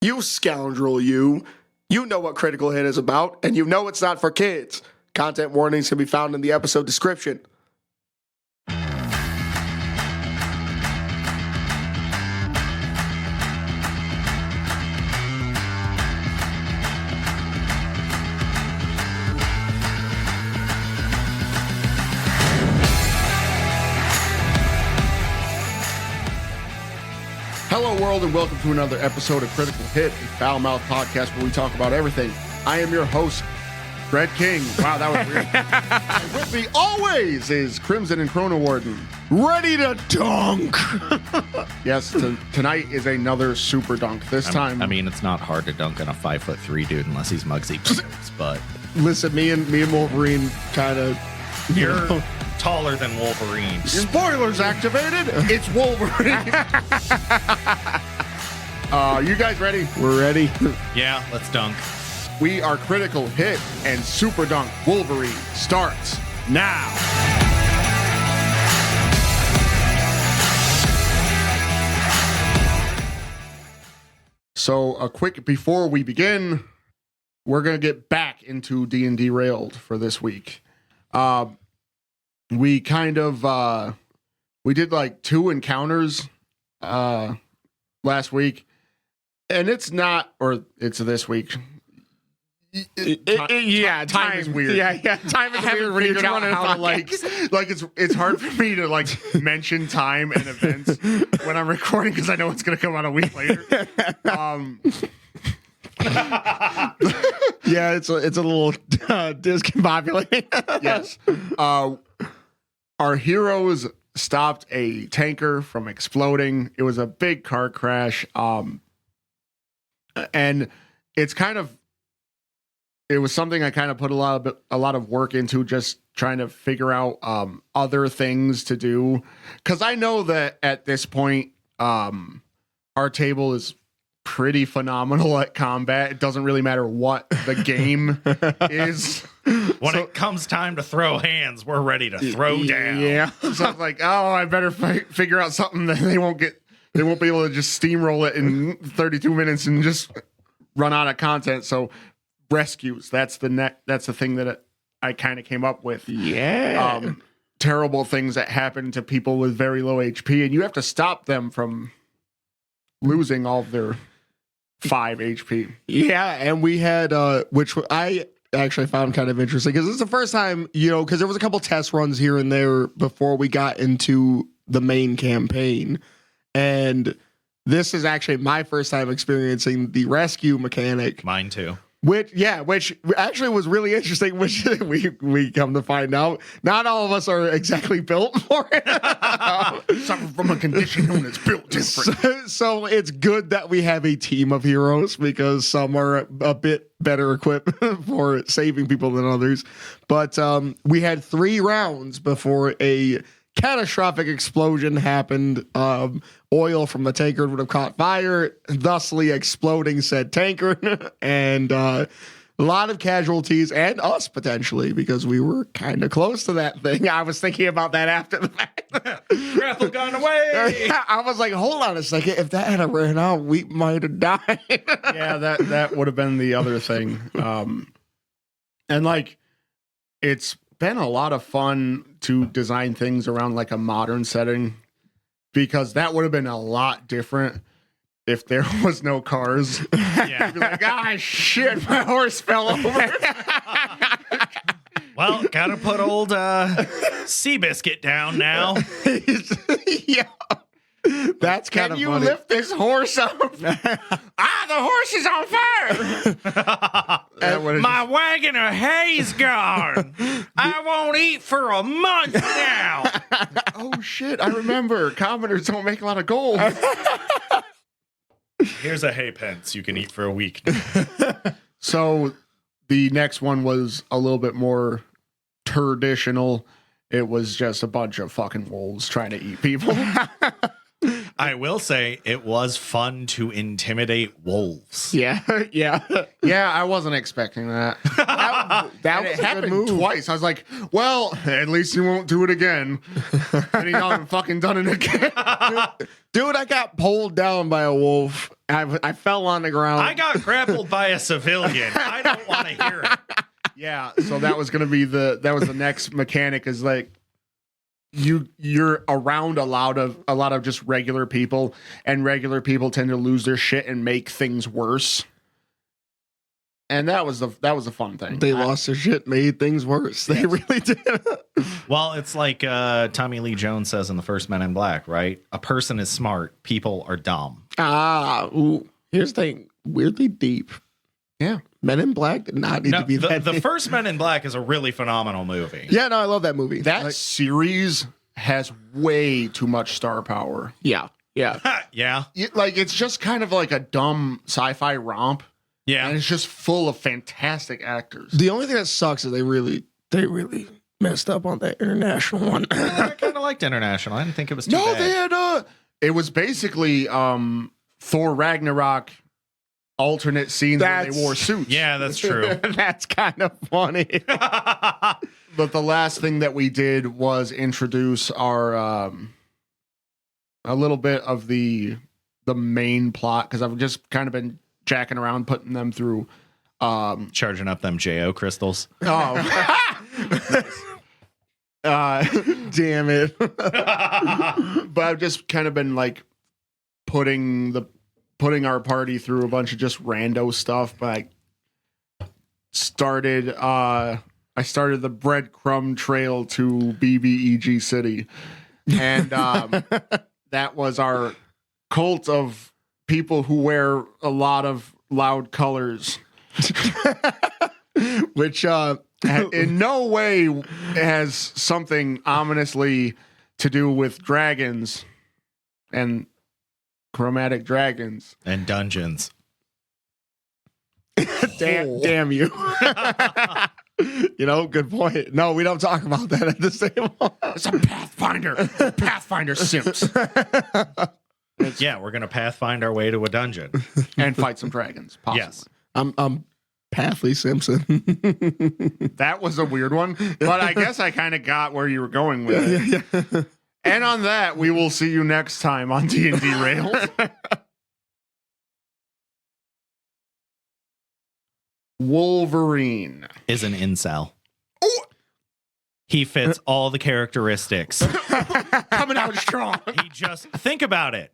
You scoundrel, you. You know what Critical Hit is about, and you know it's not for kids. Content warnings can be found in the episode description. Hello, world, and welcome to another episode of Critical Hit, a foul mouth podcast where we talk about everything. I am your host, Fred King. Wow, that was weird. And with me always is Crimson and Chrono Warden, ready to dunk. Yes, tonight is another super dunk. This time, I mean, it's not hard to dunk on a 5'3" dude unless he's Muggsy Bogues, but listen, me and Wolverine kind of. You're taller than Wolverine. Spoilers activated. It's Wolverine. You guys ready? We're ready. Yeah, let's dunk. We are Critical Hit, and Superdunk Wolverine starts now. So, a quick before we begin, we're gonna get back into D&D Railed for this week. We kind of we did like 2 encounters last week, and it's this week. Time is weird. Yeah. Time is weird when you're trying to it's hard for me to like mention time and events when I'm recording because I know it's gonna come out a week later. Yeah, it's a little discombobulating. Yes. Our heroes stopped a tanker from exploding. It was a big car crash. And it was something I kind of put a lot of work into, just trying to figure out other things to do. Because I know that at this point, our table is pretty phenomenal at combat. It doesn't really matter what the game is. When it comes time to throw hands, we're ready to throw down. Yeah. So I was like, I better figure out something that they won't be able to just steamroll it in 32 minutes and just run out of content. So rescues, that's the thing that I kind of came up with. Yeah. Terrible things that happen to people with very low HP, and you have to stop them from losing all of their 5 HP. Yeah, and we had which I actually found kind of interesting because it's the first time, because there was a couple test runs here and there before we got into the main campaign, and this is actually my first time experiencing the rescue mechanic. Mine too. Which actually was really interesting, which we come to find out, not all of us are exactly built for it. Suffer from a condition known as built different. So it's good that we have a team of heroes because some are a bit better equipped for saving people than others. But we had 3 rounds before a catastrophic explosion happened. Oil from the tanker would have caught fire, thusly exploding said tanker, and a lot of casualties, and us potentially, because we were kind of close to that thing. I was thinking about that after the fact. Grapple gun away! I was like, hold on a second. If that had ran out, we might have died. Yeah, that would have been the other thing. And like, it's been a lot of fun to design things around like a modern setting, because that would have been a lot different if there was no cars. Yeah. You'd be like, shit, my horse fell over. Well, gotta put old Seabiscuit down now. Yeah. That's kind of funny. Can you lift this horse up? The horse is on fire. My wagon of hay's gone. I won't eat for a month now. Oh, shit. I remember. Commoners don't make a lot of gold. Here's a hay pence you can eat for a week. So the next one was a little bit more traditional. It was just a bunch of fucking wolves trying to eat people. I will say it was fun to intimidate wolves. Yeah. Yeah, I wasn't expecting that. that And was it a good happened move. twice. I was like, well, at least he won't do it again. And he not fucking done it again. Dude, I got pulled down by a wolf. I fell on the ground. I got grappled by a civilian. I don't want to hear it. Yeah, so that was gonna be the next mechanic is like you're around a lot of just regular people, and regular people tend to lose their shit and make things worse. And that was a fun thing. They lost their shit, made things worse. They really did. Well, it's like Tommy Lee Jones says in the first Men in Black, right? A person is smart, people are dumb. Here's the thing. Weirdly deep. Yeah. Men in Black did not need to be that. The first Men in Black is a really phenomenal movie. Yeah, no, I love that movie. That series has way too much star power. Yeah. Yeah. It's just kind of like a dumb sci-fi romp. Yeah. And it's just full of fantastic actors. The only thing that sucks is they really messed up on that international one. I kind of liked International. I didn't think it was too bad. They had it was basically Thor Ragnarok alternate scenes where they wore suits. Yeah, that's true. That's kind of funny. But the last thing that we did was introduce our a little bit of the main plot, because I've just kind of been jacking around putting them through Charging up them JO crystals. oh Damn it. but I've just kind of been like putting our party through a bunch of just rando stuff. But I started the breadcrumb trail to BBEG City, and that was our cult of people who wear a lot of loud colors, Which in no way has something ominously to do with dragons and chromatic dragons And dungeons. damn you. Good point. No, we don't talk about that at the same one. It's a Pathfinder simps, Yeah, we're going to pathfind our way to a dungeon. and fight some dragons. Possibly. Yes. I'm Pathley Simpson. That was a weird one, but I guess I kind of got where you were going with it. Yeah. And on that, we will see you next time on D&D Rails. Wolverine Is an incel. Oh! He fits all the characteristics. coming out strong. He just think about it.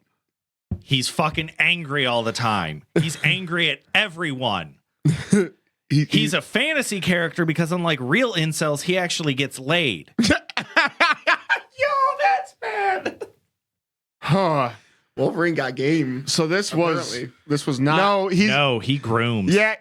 He's fucking angry all the time. He's angry at everyone. He's a fantasy character because unlike real incels, he actually gets laid. Yo, that's bad. Huh. Wolverine got game. So this Apparently. was not. No, He grooms. Yeah.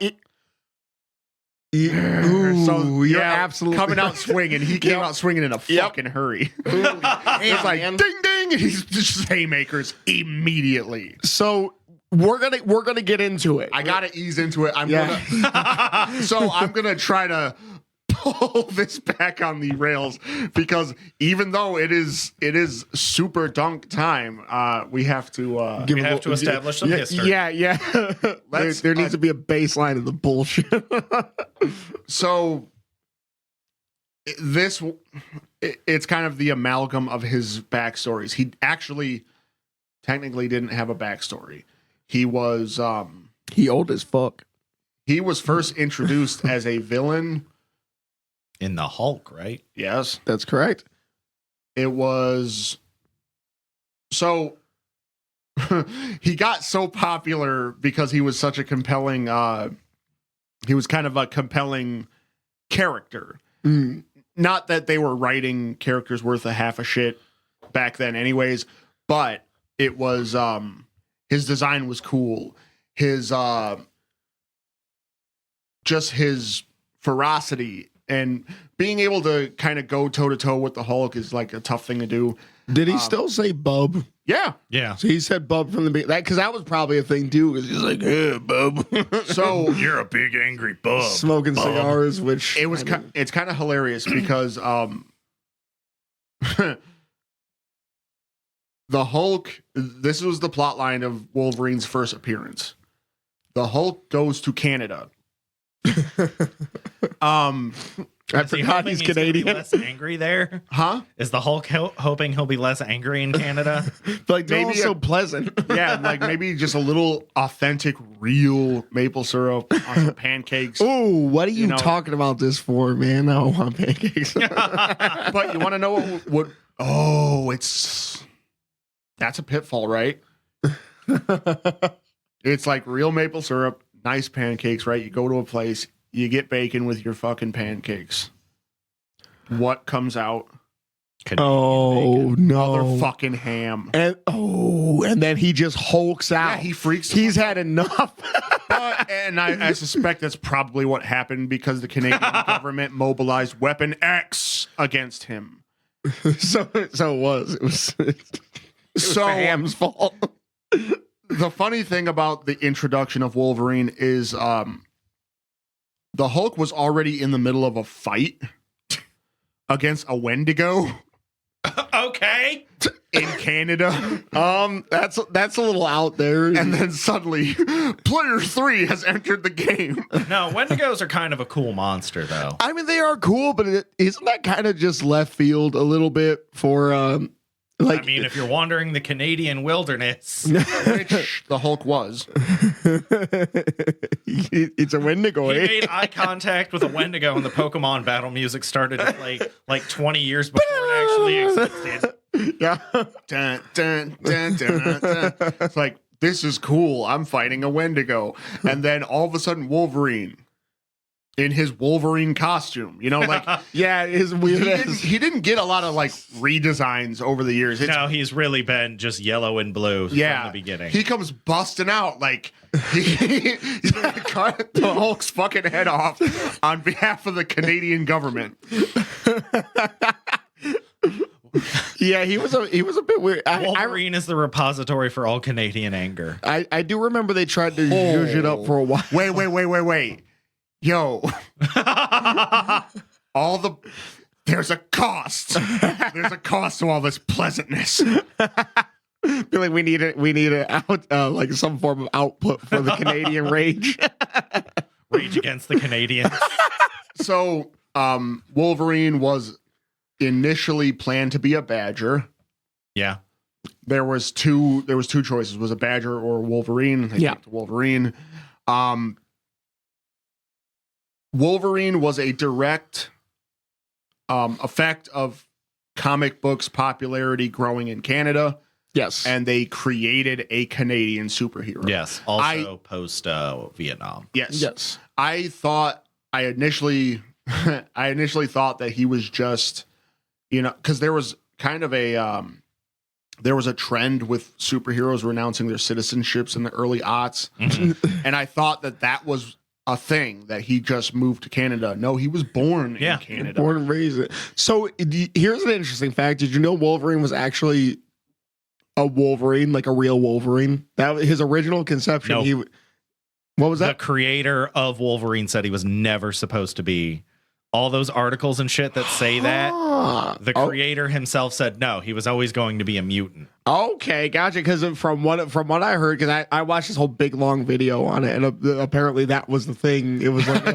So you're absolutely coming out swinging. He came out swinging in a fucking hurry. It's like man. ding ding, and he's just haymakers immediately. So we're gonna get into it. I gotta ease into it. I'm gonna try to pull this back on the rails, because even though it is super dunk time, we have to We have to establish some history. Yeah. there needs to be a baseline of the bullshit. So it's kind of the amalgam of his backstories. He actually technically didn't have a backstory. He was He old as fuck. he was first introduced as a villain. In the Hulk, right? Yes. That's correct. It was so he got so popular because he was such a compelling he was kind of a compelling character. Mm. Not that they were writing characters worth a half a shit back then anyways, but it was his design was cool. His just his ferocity and being able to kind of go toe to toe with the Hulk is like a tough thing to do. Did he still say bub? Yeah. Yeah. So he said bub from the beginning. Because that was probably a thing too. Because he's like, yeah, bub. So You're a big angry bub. Smoking cigars, which it was it's kind of hilarious because the Hulk, this was the plot line of Wolverine's first appearance. The Hulk goes to Canada. I forgot he's Canadian. Less angry there, Huh? Is the Hulk hoping he'll be less angry in Canada? Like they're all Maybe so pleasant. Yeah, like maybe just a little authentic, real maple syrup on some pancakes. Oh, what are you know- talking about this for, man? I don't want pancakes. But you want to know what? Oh, that's a pitfall, right? It's like real maple syrup, nice pancakes, right? You go to a place, you get bacon with your fucking pancakes. What comes out? Oh no, Motherfucking ham. And then he just hulks out. Yeah, he freaks. He's had enough. And I suspect that's probably what happened because the Canadian government mobilized Weapon X against him. so it was. It was So the ham's fault. the funny thing about the introduction of Wolverine is the Hulk was already in the middle of a fight against a Wendigo Okay. in Canada. That's a little out there. And then suddenly, player 3 has entered the game. No, Wendigos are kind of a cool monster, though. I mean, they are cool, but isn't that kind of just left field a little bit for like? I mean, if you're wandering the Canadian wilderness, Which the Hulk was. It's a Wendigo. he Eh? made eye contact with a Wendigo and the Pokemon battle music started to play like 20 years before it actually existed. Yeah. Dun, dun, dun, dun, dun. It's like, this is cool. I'm fighting a Wendigo. And then all of a sudden, Wolverine in his Wolverine costume. You know, like Yeah, it is weird. he didn't get a lot of like redesigns over the years. No, he's really been just yellow and blue from the beginning. He comes busting out like he's gonna cut the Hulk's fucking head off on behalf of the Canadian government. Yeah, he was a bit weird. Wolverine is the repository for all Canadian anger. I do remember they tried to zhuzh it up for a while. Wait. Yo. There's a cost. There's a cost to all this pleasantness. Feel like we need like some form of output for the Canadian rage. Rage against the Canadians. So, Wolverine was initially planned to be a badger. Yeah. There was two choices: was a badger or a Wolverine. They picked Wolverine. Wolverine was a direct effect of comic books popularity growing in Canada. Yes. And they created a Canadian superhero. Yes. Also post Vietnam. Yes. I initially thought that he was just, because there was kind of there was a trend with superheroes renouncing their citizenships in the early aughts. Mm-hmm. And I thought that was a thing, that he just moved to Canada. No, he was born in Canada. Born and raised. So here's an interesting fact. Did you know Wolverine was actually a Wolverine, like a real Wolverine? That was his original conception. Nope. What was The that? creator of Wolverine said he was never supposed to be. All those articles and shit that say that, the creator himself said no, he was always going to be a mutant. Okay, gotcha. Because from what I heard, because I watched this whole big long video on it, and apparently that was the thing. It was like,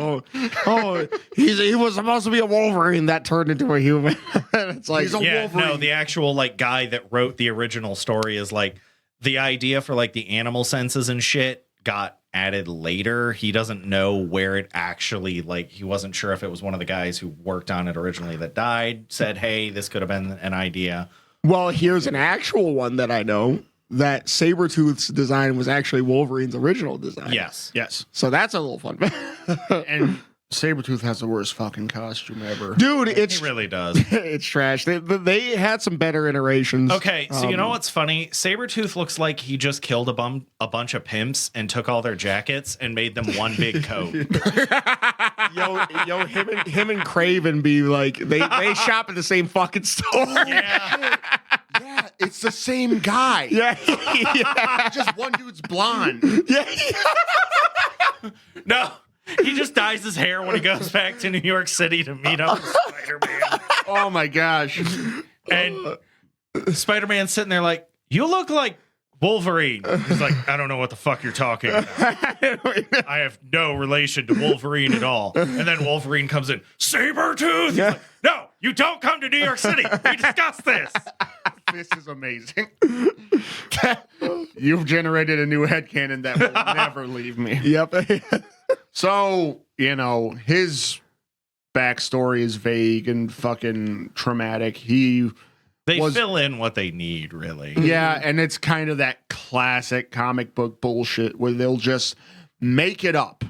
he was supposed to be a Wolverine that turned into a human. It's like, He's a Wolverine. No, the actual like guy that wrote the original story is like the idea for like the animal senses and shit got added later. He doesn't know where it actually, like, he wasn't sure if it was one of the guys who worked on it originally that died, said, hey, this could have been an idea. Well, here's an actual one that I know, that Sabretooth's design was actually Wolverine's original design. Yes. So that's a little fun. And Sabretooth has the worst fucking costume ever. Dude, He really does. it's trash. They had some better iterations. Okay, so you know what's funny? Sabretooth looks like he just killed a bunch of pimps and took all their jackets and made them one big coat. Yo, him and Craven be like, they shop at the same fucking store. Yeah. Yeah, it's the same guy. Yeah. Just one dude's blonde. Yeah. No, he just dyes his hair when he goes back to New York City to meet up with Spider-Man. Oh my gosh. And Spider-Man's sitting there like, you look like Wolverine. He's like, I don't know what the fuck you're talking about. I have no relation to Wolverine at all. And then Wolverine comes in, Sabretooth. He's like, no, you don't come to New York City. We discussed this. This is amazing. You've generated a new headcanon that will never leave me. Yep. So, his backstory is vague and fucking traumatic. They fill in what they need, really. Yeah, and it's kind of that classic comic book bullshit where they'll just make it up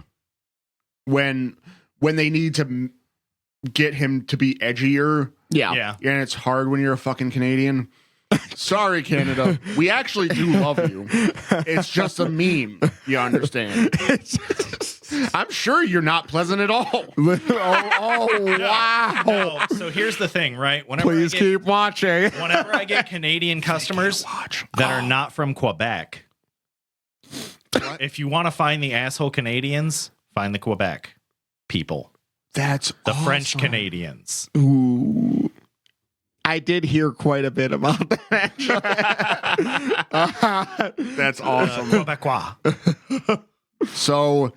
when they need to get him to be edgier. Yeah. And it's hard when you're a fucking Canadian. Sorry, Canada. We actually do love you. It's just a meme. You understand? I'm sure you're not pleasant at all. Wow. No, so here's the thing, right? Please keep watching. Whenever I get Canadian customers that are not from Quebec, if you want to find the asshole Canadians, find the Quebec people. That's the awesome. French Canadians. Ooh. I did hear quite a bit about that. That's awesome. Quebecois. So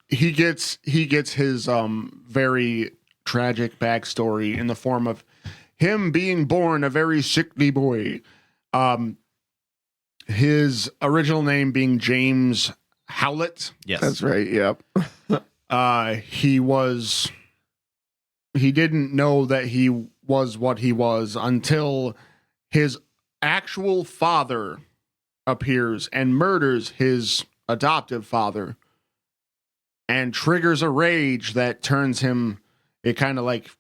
he gets his very tragic backstory in the form of him being born a very sickly boy. His original name being James Howlett. Yes, that's right. Yep. He didn't know that he was what he was until his actual father appears and murders his adoptive father and triggers a rage that turns him, it kind of like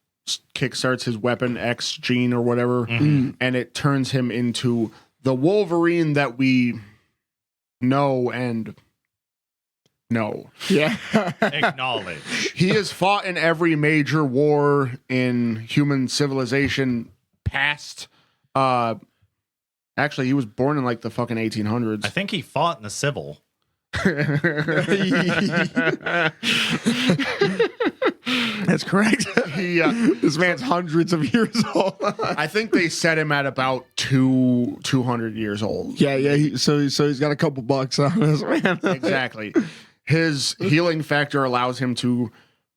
kickstarts his Weapon X gene or whatever, and it turns him into the Wolverine that we know and know. Yeah. Acknowledge. He has fought in every major war in human civilization past. Actually, he was born in like the fucking 1800s. I think he fought in the Civil. That's correct. This man's hundreds of years old. I think they set him at about 200 years old. Yeah. So he's got a couple bucks on us, man. Exactly. His healing factor allows him to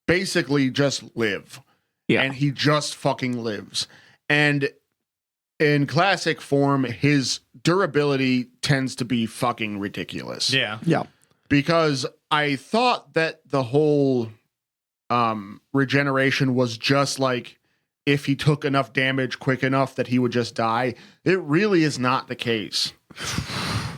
basically just live. Yeah. And he just fucking lives. And in classic form, his durability tends to be fucking ridiculous. Yeah. Yeah. Because I thought that the whole regeneration was just like if he took enough damage quick enough that he would just die. It really is not the case.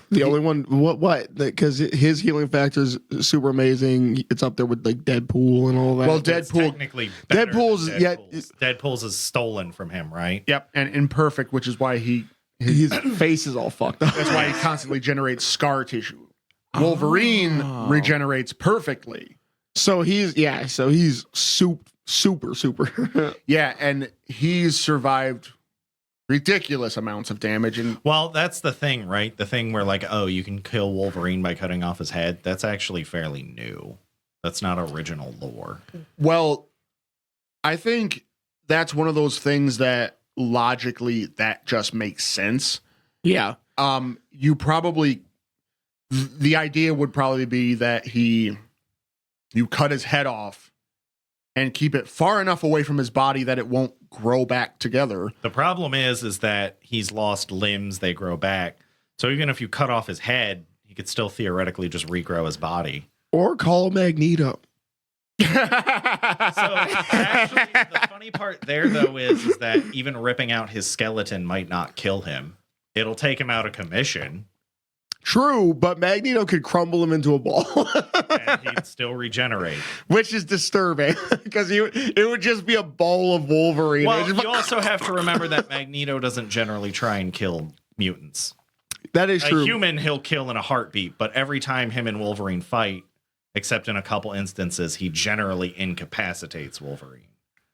The only one, what? Because his healing factor is super amazing. It's up there with like Deadpool and all that. Well, It's Deadpool, technically better than Deadpool's- yeah, Deadpool's is stolen from him, right? yep, and imperfect, which is why his face is all fucked up. that's why he constantly generates scar tissue. Wolverine regenerates perfectly. So he's super. Yeah, and he's survived ridiculous amounts of damage. And Well, that's the thing, right? The thing where like, oh, you can kill Wolverine by cutting off his head. That's actually fairly new. That's not original lore. well, I think that's one of those things that logically that just makes sense. Yeah. You probably, the idea would probably be that you cut his head off and keep it far enough away from his body that it won't grow back together. The problem is that he's lost limbs, they grow back. So even if you cut off his head, he could still theoretically just regrow his body. Or call Magneto. So actually, the funny part there, though, is that even ripping out his skeleton might not kill him. It'll take him out of commission, True, but Magneto could crumble him into a ball, and he'd still regenerate. which is disturbing because it would just be a ball of Wolverine. Well, you also have to remember that Magneto doesn't generally try and kill mutants. That is true. A human he'll kill in a heartbeat, but every time him and Wolverine fight, except in a couple instances, he generally incapacitates Wolverine.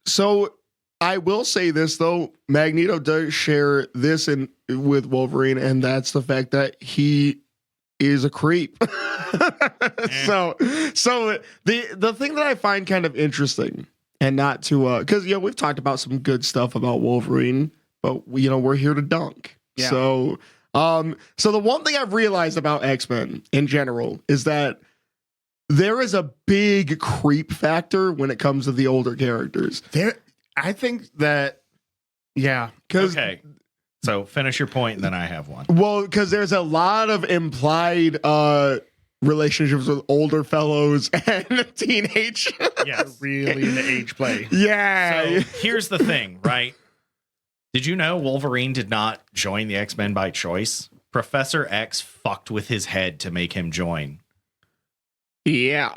So I will say this though, Magneto does share this with Wolverine, and that's the fact that he is a creep. So the thing that I find kind of interesting, and not to because we've talked about some good stuff about Wolverine, but we're here to dunk. Yeah. So So the one thing I've realized about X-Men in general is that there is a big creep factor when it comes to the older characters. I think that, yeah. Okay. So finish your point, and then I have one. Well, because there's a lot of implied relationships with older fellows and teenage. Yes. Really into age play. Yeah. So here's the thing, right? Did you know Wolverine did not join the X-Men by choice? Professor X fucked with his head to make him join. Yeah.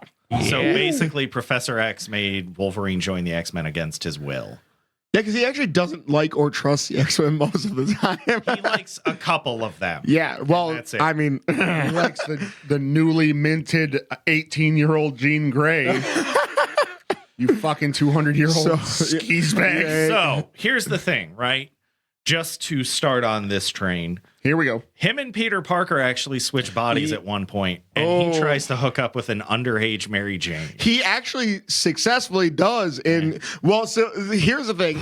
So basically, Professor X made Wolverine join the X-Men against his will. Yeah, because he actually doesn't like or trust the X-Men most of the time. He likes a couple of them. Yeah, well, that's it. I mean, He likes the newly minted 18-year-old Jean Grey. You fucking 200-year-old skis bag. yeah. So here's the thing, right? Just to start on this train, Here we go. him and Peter Parker actually switch bodies at one point, and he tries to hook up with an underage Mary Jane. he actually successfully does. Well, so here's the thing.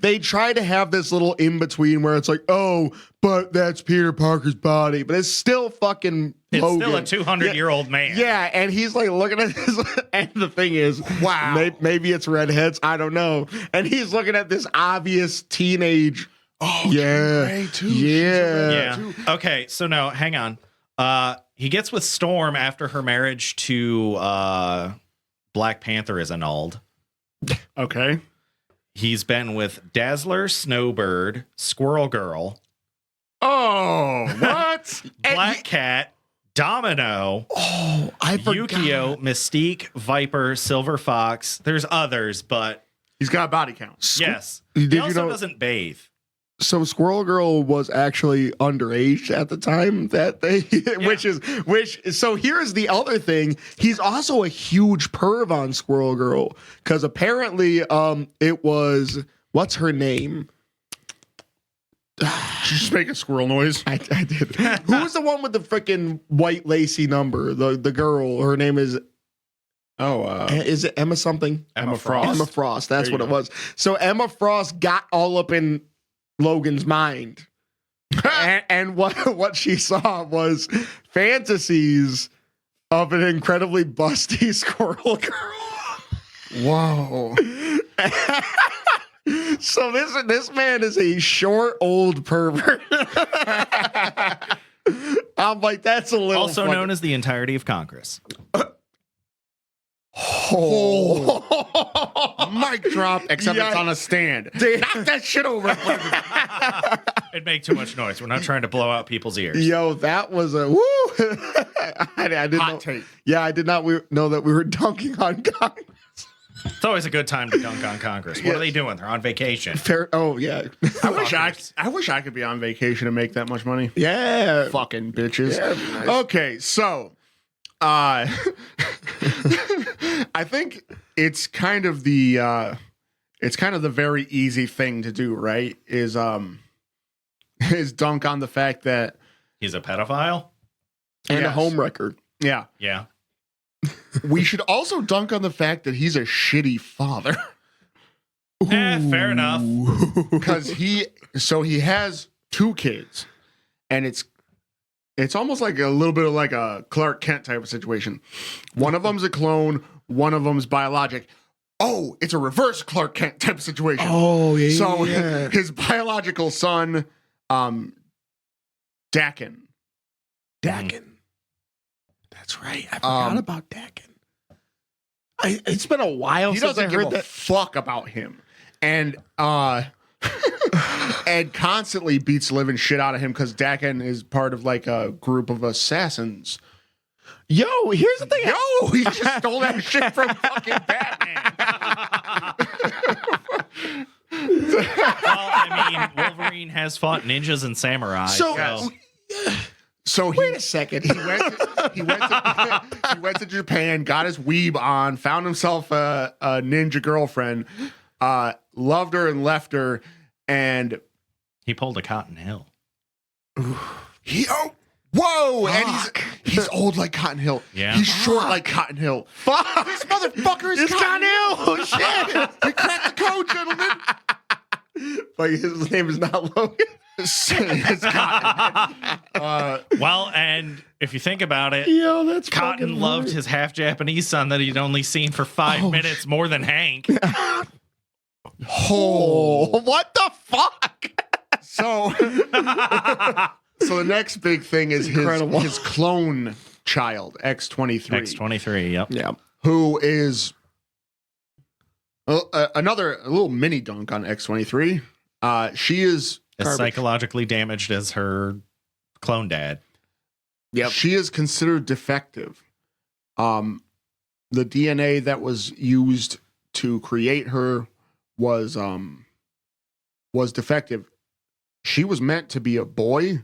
They try to have this little in-between where it's like, oh, but that's Peter Parker's body. But it's still fucking It's Logan. still a 200-year-old man. Yeah, and he's like looking at this, and the thing is, Wow. maybe it's redheads, I don't know. And he's looking at this obvious teenage. Oh, Yeah. Jean Grey, too. Yeah. Okay, so no, hang on. He gets with Storm after her marriage to Black Panther is annulled. Okay. He's been with Dazzler, Snowbird, Squirrel Girl, Oh, what? Black Cat, Domino, Oh, I forgot. Yukio, Mystique, Viper, Silver Fox. There's others, but He's got a body count. yes. Did He you also know- doesn't bathe. So Squirrel Girl was actually underage at the time that they, so here's the other thing. He's also a huge perv on Squirrel Girl because apparently it was, what's her name? Just make a squirrel noise. I did. Who was the one with the freaking white lacy number? The girl, her name is, is it Emma something? Emma Frost. Emma Frost. That's There what you it was. So Emma Frost got all up in Logan's mind. and what she saw was fantasies of an incredibly busty Squirrel Girl. Whoa. So this man is a short old pervert. I'm like, that's a little Also known as the entirety of Congress. Mic drop, except it's on a stand. Knock that shit over. It'd make too much noise. We're not trying to blow out people's ears. Yo, that was a woo. I didn't Hot know. take. Yeah, I did not know that we were dunking on Congress. It's always a good time to dunk on Congress. What are they doing? They're on vacation. Fair. Oh yeah. I wish I could be on vacation and make that much money. Yeah. Fucking bitches. Yeah, it'd be nice. Okay, so I think it's kind of the very easy thing to do, right? Is dunk on the fact that He's a pedophile? And a Yes. home record. yeah, Yeah. we should also dunk on the fact that he's a shitty father. Fair enough. Because he has 2 kids, and it's almost like a little bit of like a Clark Kent type of situation. One of them's a clone, one of them's biologic. Oh, it's a reverse Clark Kent type of situation. Oh yeah. So yeah. his biological son, Dakin. That's right. I forgot about Dakin. It's been a while He since I doesn't give heard a that. fuck about him, and and constantly beats the living shit out of him because Dakin is part of like a group of assassins. Yo, here's the thing. Yo, he just stole that shit from fucking Batman. Well, I mean, Wolverine has fought ninjas and samurai. So Wait a second. he went to Japan, got his weeb on, found himself a ninja girlfriend, loved her and left her, and he pulled a Cotton Hill. Whoa! And he's old like Cotton Hill. Yeah. He's short like Cotton Hill. Fuck. This motherfucker is It's Cotton Cotton Hill. Shit! He cracked the code, gentlemen. Like his name is not Logan. It's Cotton. Well, and if you think about it, Yo, that's Cotton fucking loved right. his half Japanese son that he'd only seen for 5 minutes more than Hank. Oh, what the fuck? So the next big thing is Incredible. his clone child, X-23. X-23, yep. Yeah. Who is a little mini dunk on X-23. She is As psychologically damaged as her clone dad. Yep. She is considered defective. The DNA that was used to create her was defective. She was meant to be a boy.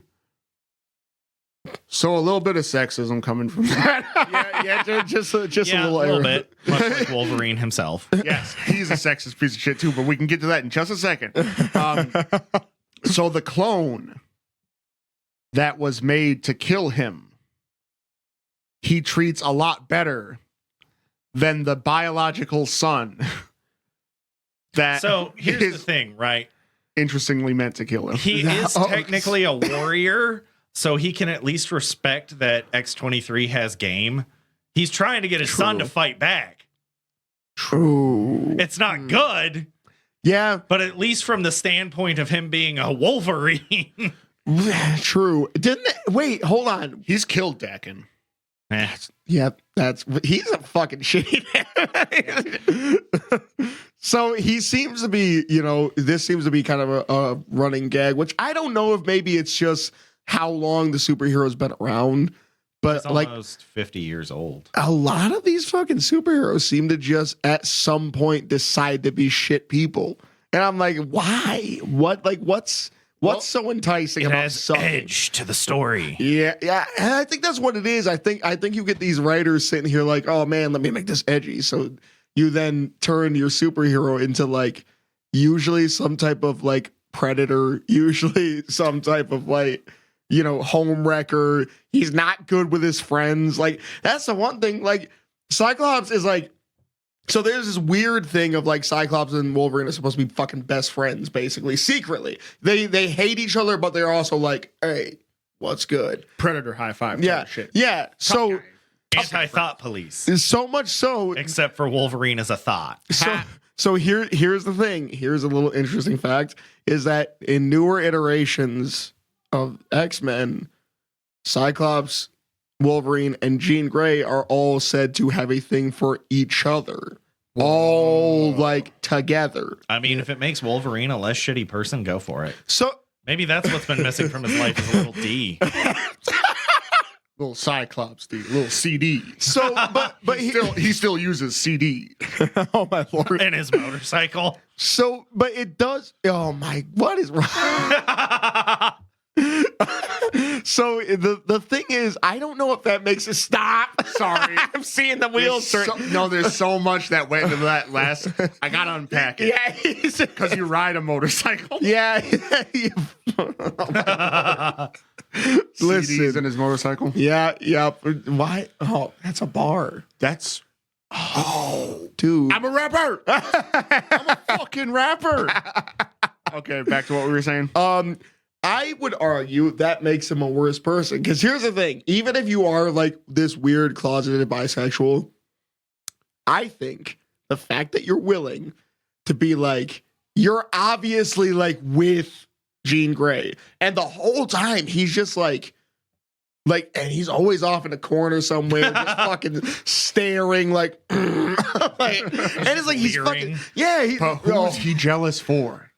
So a little bit of sexism coming from that. just a Yeah, little, a little error. bit. Much like Wolverine himself. Yes, he's a sexist piece of shit too, but we can get to that in just a second. So the clone that was made to kill him, he treats a lot better than the biological son that So here's the is thing, right? interestingly meant to kill him. He is technically a warrior, so he can at least respect that X-23 has game. He's trying to get his son to fight back. True. It's not good, Yeah, but at least from the standpoint of him being a Wolverine. true. Didn't it, wait, hold on. He's killed Dakin. Yep, he's a fucking shitty man. So he seems to be, this seems to be kind of a running gag, which I don't know if maybe it's just how long the superhero's been around, but He's like almost 50 years old. a lot of these fucking superheroes seem to just at some point decide to be shit people. And I'm like, why? What's so enticing It about has something? edge to the story. Yeah, and I think that's what it is. I think you get these writers sitting here like, oh man, let me make this edgy. So you then turn your superhero into like usually some type of like predator, usually some type of like, home wrecker. He's not good with his friends. Like that's the one thing. Like Cyclops is like. So there's this weird thing of like Cyclops and Wolverine are supposed to be fucking best friends, basically, secretly. They hate each other, but they're also like, hey, what's good? Predator high five. Yeah, Shit. yeah. So Anti-thought police. so much so. Except for Wolverine as a thought. So here's the thing. Here's a little interesting fact: is that in newer iterations of X-Men, Cyclops, Wolverine, and Jean Grey are all said to have a thing for each other. All like together. I mean, if it makes Wolverine a less shitty person, go for it. So Maybe that's what's been missing from his life is a little D. Little Cyclops, dude. Little CD. So, but He still uses CD. oh my lord. And his motorcycle. So, but it does. Oh my, what is wrong? So the thing is, I don't know if that makes it stop. Sorry. I'm seeing the wheels turn. There's so much that went into that last. I gotta unpack it. Yeah, Because you ride a motorcycle. yeah. CDs in his motorcycle. Yeah. Why? Oh, that's a bar. That's. Oh, dude. I'm a rapper. I'm a fucking rapper. Okay, back to what we were saying. I would argue that makes him a worse person. Because here's the thing. Even if you are like this weird closeted bisexual, I think the fact that you're willing to be like, you're obviously like with Jean Grey. And the whole time he's just like, and he's always off in a corner somewhere, just fucking staring like, and it's like he's Leering. fucking, yeah. But who is he jealous for?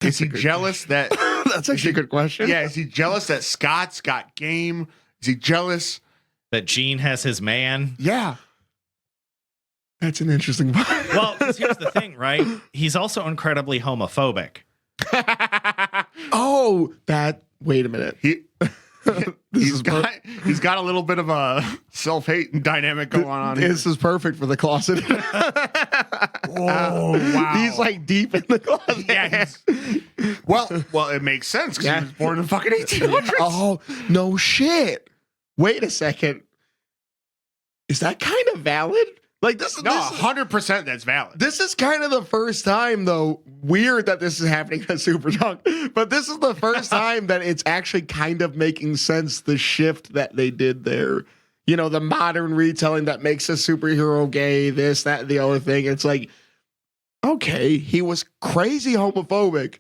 Is he jealous that? That's actually a good question. Yeah, is he jealous that Scott's got game? Is he jealous? That Gene has his man. Yeah. That's an interesting point. Well, 'cause here's the thing, right? He's also incredibly homophobic. Oh, wait a minute. He's got a little bit of a self-hate dynamic going on here. This is perfect for the closet. Oh, wow. He's like deep in the closet. Yeah, well, it makes sense because Yeah. he was born in the fucking 1800s. Oh, no shit. Wait a second. Is that kind of valid? Like this is No, 100% that's valid. This is kind of the first time, though. Weird that this is happening at Superdunk, but this is the first time that it's actually kind of making sense. The shift that they did there, you know, the modern retelling that makes a superhero gay, this, that, and the other thing. It's like, okay, he was crazy homophobic,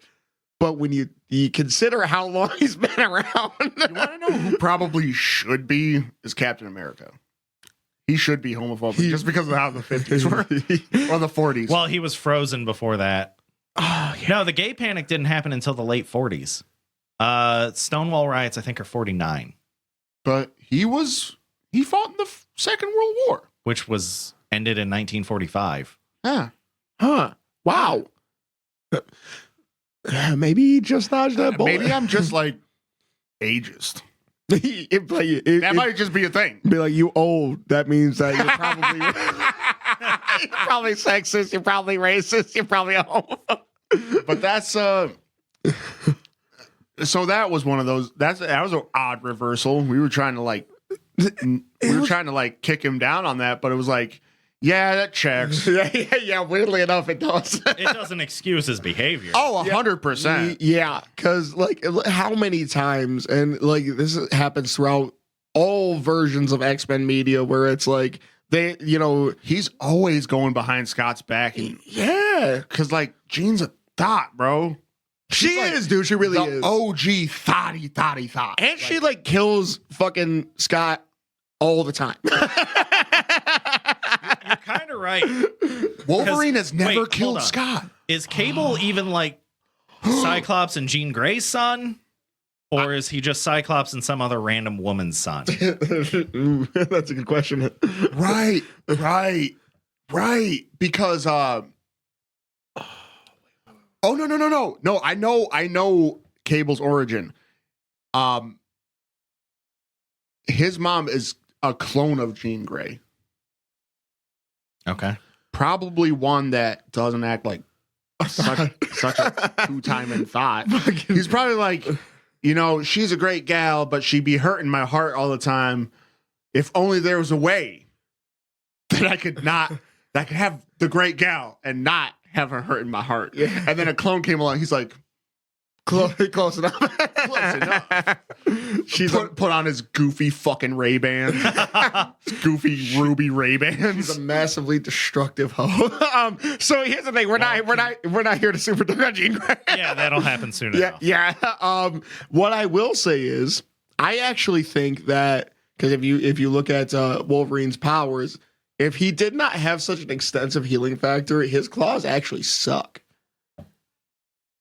but when you consider how long he's been around, You want to know who probably should be is Captain America. He should be homophobic just because of how the 50s were or the 40s. Well, he was frozen before that. oh, yeah. No, the gay panic didn't happen until the late 40s. Stonewall riots, I think, are 49, But he fought in the Second World War. which was ended in 1945. Yeah. Huh. Wow. Maybe he just dodged that bullet. Maybe I'm just like ageist. It Might just be a thing. be like, you old. That means that you're probably you're probably sexist. You're probably racist. You're probably a homophobe. But that's so that was one of those. That was an odd reversal. We were trying to like kick him down on that, but it was like, yeah, that checks. yeah. Weirdly enough, it does. It doesn't excuse his behavior. Oh, 100%. Yeah, because like how many times, and like this happens throughout all versions of X-Men media, where it's like they, you know, He's always going behind Scott's back, because like Jean's a thought, bro. she like is, dude. She really The is. OG thought. And she like kills fucking Scott all the time. You're kind of right. Wolverine has never hold killed on. Scott. Is Cable even like Cyclops and Jean Grey's son? Or is he just Cyclops and some other random woman's son? Ooh, that's a good question. Right. Because oh no. I know Cable's origin. His mom is a clone of Jean Grey. Okay. Probably one that doesn't act like such a two-timing thought. He's probably like, you know, she's a great gal, but she'd be hurting my heart all the time. If only there was a way that I could have the great gal and not have her hurting my heart. Yeah. And then a clone came along. He's like, Close enough. close enough. She's Put on his goofy fucking Ray-Bans. Goofy ruby She's Ray-Bans. a massively destructive hoe. So here's the thing: we're not here to Superdunk on Jean Grey. Yeah, that'll happen soon Yeah, enough. yeah. What I will say is, I actually think that because if you look at Wolverine's powers, if he did not have such an extensive healing factor, his claws actually suck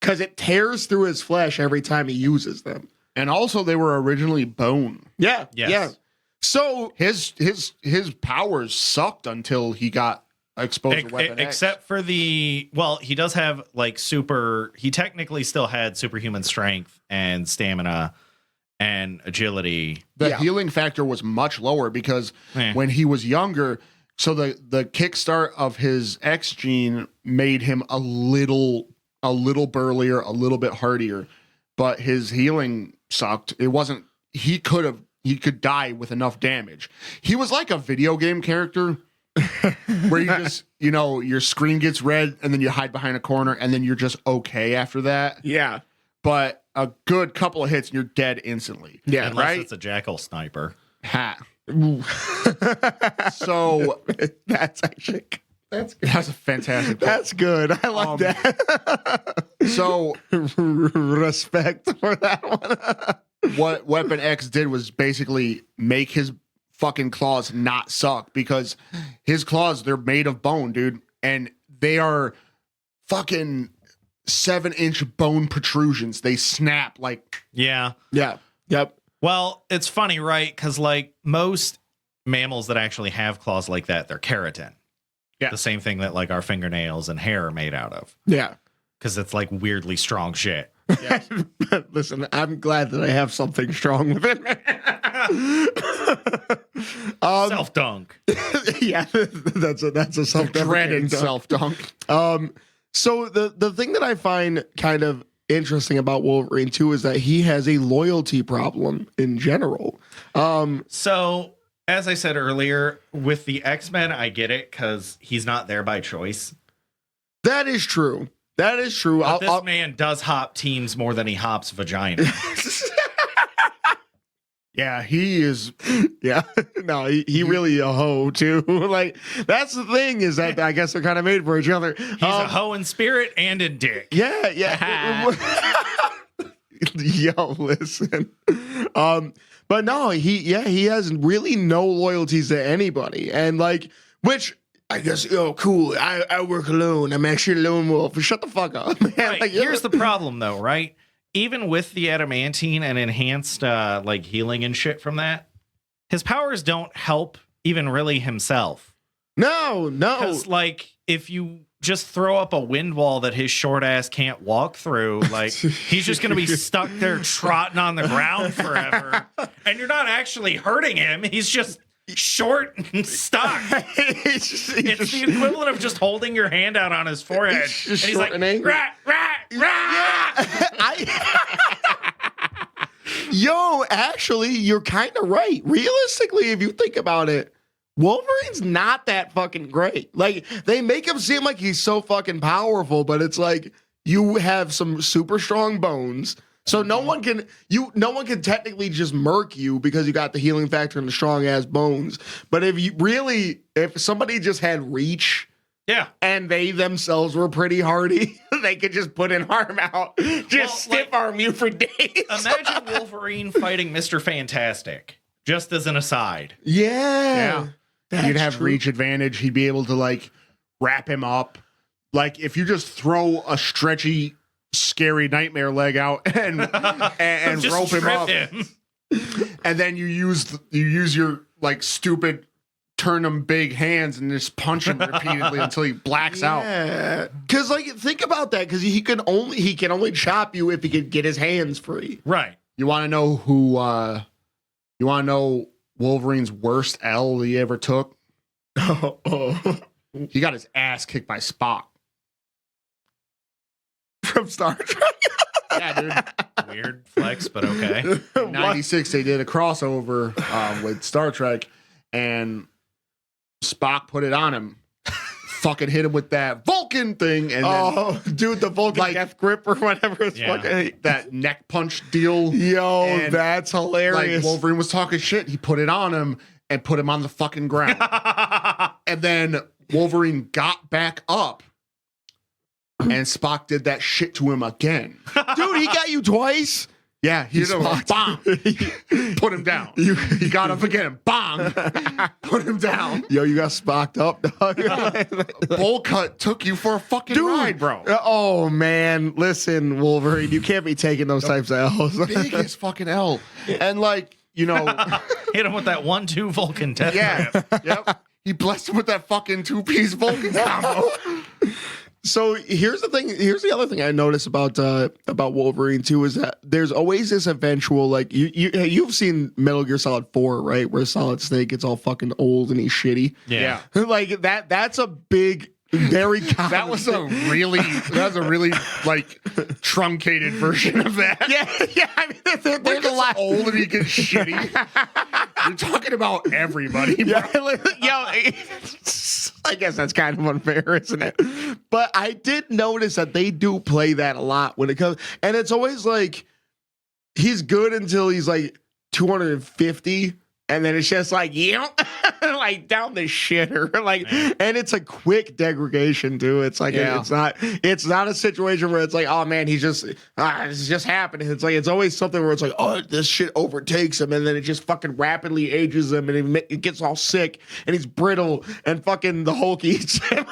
because it tears through his flesh every time he uses them. And also, they were originally bone. Yeah, Yes. yeah. So His powers sucked until he got exposed to Weapon X. Except for he does have like he technically still had superhuman strength and stamina and agility. The healing factor was much lower because when he was younger, so the kickstart of his X gene made him a little burlier, a little bit hardier, but his healing sucked. It wasn't. He could die with enough damage. He was like a video game character where you just, you know, your screen gets red and then you hide behind a corner and then you're just okay after that. yeah, But a good couple of hits and you're dead instantly. yeah, Unless right? it's a jackal sniper. Ha. Ooh. So That's actually that's good. that's a fantastic. That's good. I like that. So Respect for that one. what Weapon X did was basically make his fucking claws not suck because his claws, they're made of bone, dude. And they are fucking 7-inch bone protrusions. They snap like, Yeah. Yeah. Yep. Well, it's funny, right? Because like most mammals that actually have claws like that, they're keratin. Yeah. The same thing that like our fingernails and hair are made out of. Yeah. Because it's like weirdly strong shit. Listen, I'm glad that I have something strong within me. Self dunk. Yeah, that's a self dreaded self-dunk. So the thing that I find kind of interesting about Wolverine too is that he has a loyalty problem in general. So As I said earlier, with the X-Men, I get it because he's not there by choice. That is true. That is true. But this man does hop teams more than he hops vagina. Yeah, he is. Yeah, no, he really a hoe too. Like that's the thing is that I guess they're kind of made for each other. He's a hoe in spirit and in dick. Yeah, yeah. Yo, listen. But no, he has really no loyalties to anybody, and like which. I guess, cool. I work alone. I'm actually a lone wolf. Shut the fuck up, man. Right. Like, here's the problem, though, right? Even with the adamantine and enhanced like healing and shit from that, his powers don't help even really himself. No. Because like if you just throw up a wind wall that his short ass can't walk through, like he's just gonna be stuck there trotting on the ground forever, and you're not actually hurting him. He's just short and stuck. It's the equivalent of just holding your hand out on his forehead, and he's like, rah, rah, rah. Yo, actually, you're kind of right. Realistically, if you think about it, Wolverine's not that fucking great. Like, they make him seem like he's so fucking powerful, but it's like you have some super strong bones. So no one can technically just murk you because you got the healing factor and the strong ass bones. But if somebody just had reach, yeah, and they themselves were pretty hardy, they could just put an arm out, stiff arm you for days. Imagine Wolverine fighting Mr. Fantastic. Just as an aside. Yeah. You'd have reach advantage. He'd be able to like wrap him up. Like if you just throw a stretchy, scary nightmare leg out and rope him up, and then you use your like stupid turn him big hands and just punch him repeatedly until he blacks out. Yeah, because like think about that, because he can only chop you if he can get his hands free. Right. You want to know who? You want to know Wolverine's worst L he ever took? He got his ass kicked by Spock from Star Trek. Yeah, dude. Weird flex, but okay. In 96, they did a crossover with Star Trek, and Spock put it on him. Fucking hit him with that Vulcan thing, and dude, the Vulcan death grip or whatever it's fucking that neck punch deal. Yo, and that's hilarious. Like Wolverine was talking shit. He put it on him and put him on the fucking ground. And then Wolverine got back up, and Spock did that shit to him again. Dude, he got you twice. Yeah, he did a bong. Put him down. He got up again. Bong. Put him down. Yo, you got Spocked up, dog. Bowl cut took you for a fucking ride, bro. Oh, man. Listen, Wolverine, you can't be taking those types of L's. Biggest fucking L. And like, you know. Hit him with that 1-2 Vulcan death grip. Yep. He blessed him with that fucking 2-piece Vulcan combo. So here's the thing. Here's the other thing I noticed about Wolverine too, is that there's always this eventual, like you've seen Metal Gear Solid 4, right? Where Solid Snake gets all fucking old and he's shitty. Yeah. Like that's a big, very common that was a really like truncated version of that. Yeah. I mean, there's a lot old and he gets shitty. You're talking about everybody, bro. Yo, I guess that's kind of unfair, isn't it? But I did notice that they do play that a lot when it comes, and it's always like he's good until he's like 250, and then it's just like like down the shitter, like, and it's a quick degradation too. It's like it's not a situation where it's like, oh man, he's just it's just happening. It's like it's always something where it's like, oh, this shit overtakes him, and then it just fucking rapidly ages him, and it gets all sick, and he's brittle, and fucking the Hulk eats him.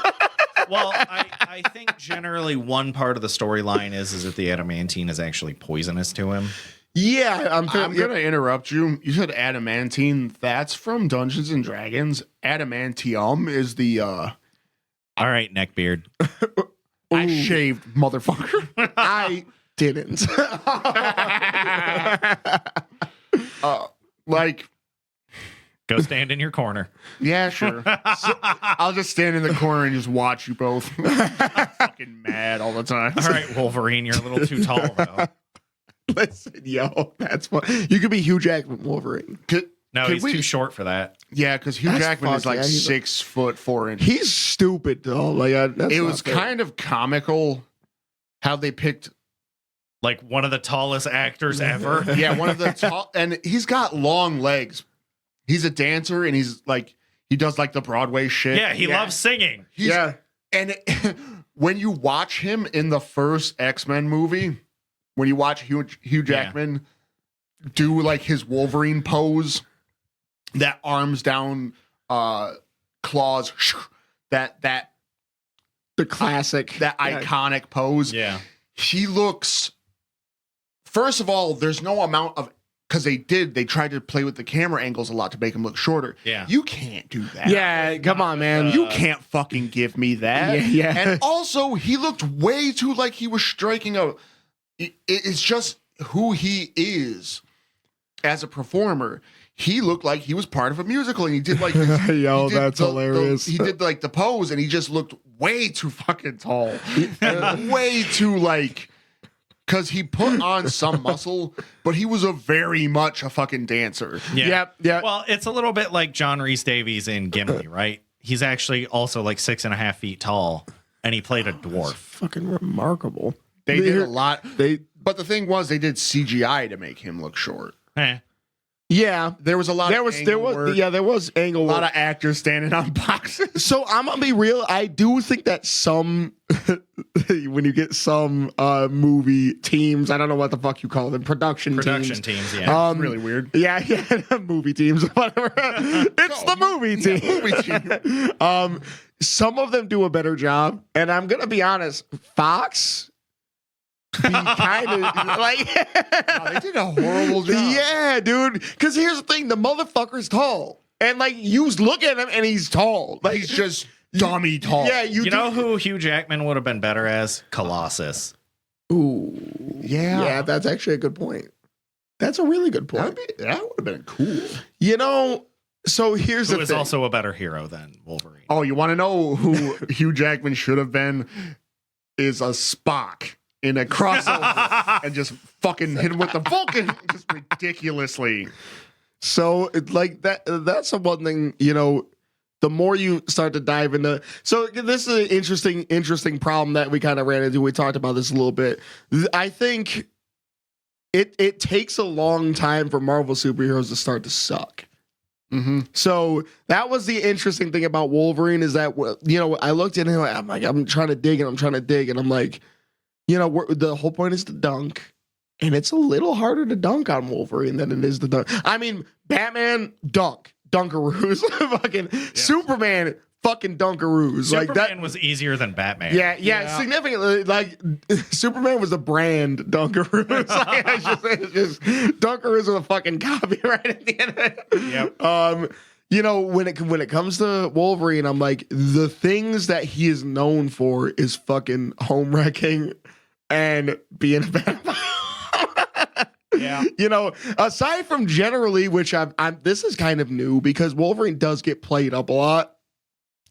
Well, I think generally one part of the storyline is that the adamantine is actually poisonous to him. Yeah, I'm going to interrupt you. You said adamantine. That's from Dungeons and Dragons. Adamantium is the all right, neckbeard. I shaved, motherfucker. I didn't. Like, go stand in your corner. Yeah, sure. So, I'll just stand in the corner and just watch you both. I'm fucking mad all the time. All right, Wolverine, you're a little too tall though. Listen, yo, that's fun. You could be Hugh Jackman Wolverine. No, he's too short for that. Yeah, because Hugh Jackman is like 6'4". He's stupid though. Like it was kind of comical how they picked like one of the tallest actors ever. Yeah, one of the tall, and he's got long legs. He's a dancer, and he's like he does like the Broadway shit. Yeah, he loves singing. And when you watch him in the first X-Men movie, when you watch Hugh Jackman do like his Wolverine pose, that arms down, claws, that the classic, that iconic pose. Yeah, he looks. First of all, there's no amount of because they tried to play with the camera angles a lot to make him look shorter. Yeah, you can't do that. Yeah, come on, man. You can't fucking give me that. Yeah. And also, he looked way too like he was striking a. It's just who he is as a performer. He looked like he was part of a musical, and he did like that's hilarious. He did like the pose, and he just looked way too fucking tall, way too like. Because he put on some muscle, but he was very much a fucking dancer. Yeah. Yeah. Well, it's a little bit like John Rhys Davies in Gimli, right? He's actually also like 6.5 feet tall, and he played a dwarf. Fucking remarkable. They did a lot. But the thing was, they did CGI to make him look short. Yeah, there was a lot. There was angle. A lot of actors standing on boxes. So I'm gonna be real. I do think that some when you get some movie teams, I don't know what the fuck you call them, production teams. Yeah, it's really weird. Yeah, movie teams, whatever. It's the movie team. Movie team. Some of them do a better job, and I'm gonna be honest. Fox. Kind of like they did a horrible job. Yeah, dude. Because here's the thing: the motherfucker's tall, and like you look at him, and he's tall. Like he's just dummy tall. Yeah, you know who Hugh Jackman would have been better as? Colossus. Ooh, yeah. That's actually a good point. That's a really good point. That would have been cool. You know. So here's the thing. Who is also a better hero than Wolverine? Oh, you want to know who Hugh Jackman should have been? Is a Spock. In a crossover and just fucking hit him with the Vulcan just ridiculously. So it's like that's the one thing, the more you start to dive into. So this is an interesting problem that we kind of ran into. We talked about this a little bit. I think it takes a long time for Marvel superheroes to start to suck. Mm-hmm. So that was the interesting thing about Wolverine is that, I looked at him, I'm trying to dig and I'm like, the whole point is to dunk, and it's a little harder to dunk on Wolverine than it is to dunk. I mean, Batman, dunkaroos. Fucking Superman, fucking dunkaroos. Superman like that was easier than Batman. Yeah, significantly. Like Superman was a brand dunkaroos. Like, it's just dunkaroos with a fucking copyright at the end of it. Yep. When it comes to Wolverine, I'm like, the things that he is known for is fucking home wrecking and being a vampire. Yeah. Aside from generally, which I'm this is kind of new because Wolverine does get played up a lot.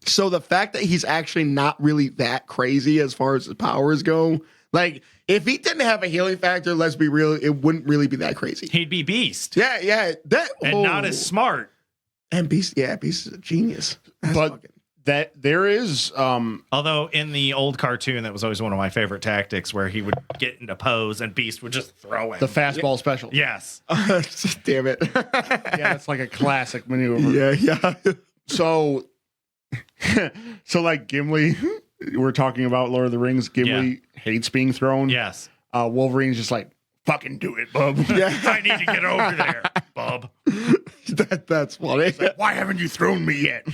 So the fact that he's actually not really that crazy as far as his powers go, like if he didn't have a healing factor, let's be real, it wouldn't really be that crazy. He'd be Beast. Yeah. Not as smart. And Beast is a genius. That there is although in the old cartoon that was always one of my favorite tactics where he would get into pose and Beast would just throw him. The fastball special. Yes. Damn it. Yeah, it's like a classic maneuver. Yeah. So like Gimli, we're talking about Lord of the Rings. Gimli hates being thrown. Yes. Wolverine's just like, fucking do it, bub. Yeah. I need to get over there, bub. That's funny. Like, why haven't you thrown me yet?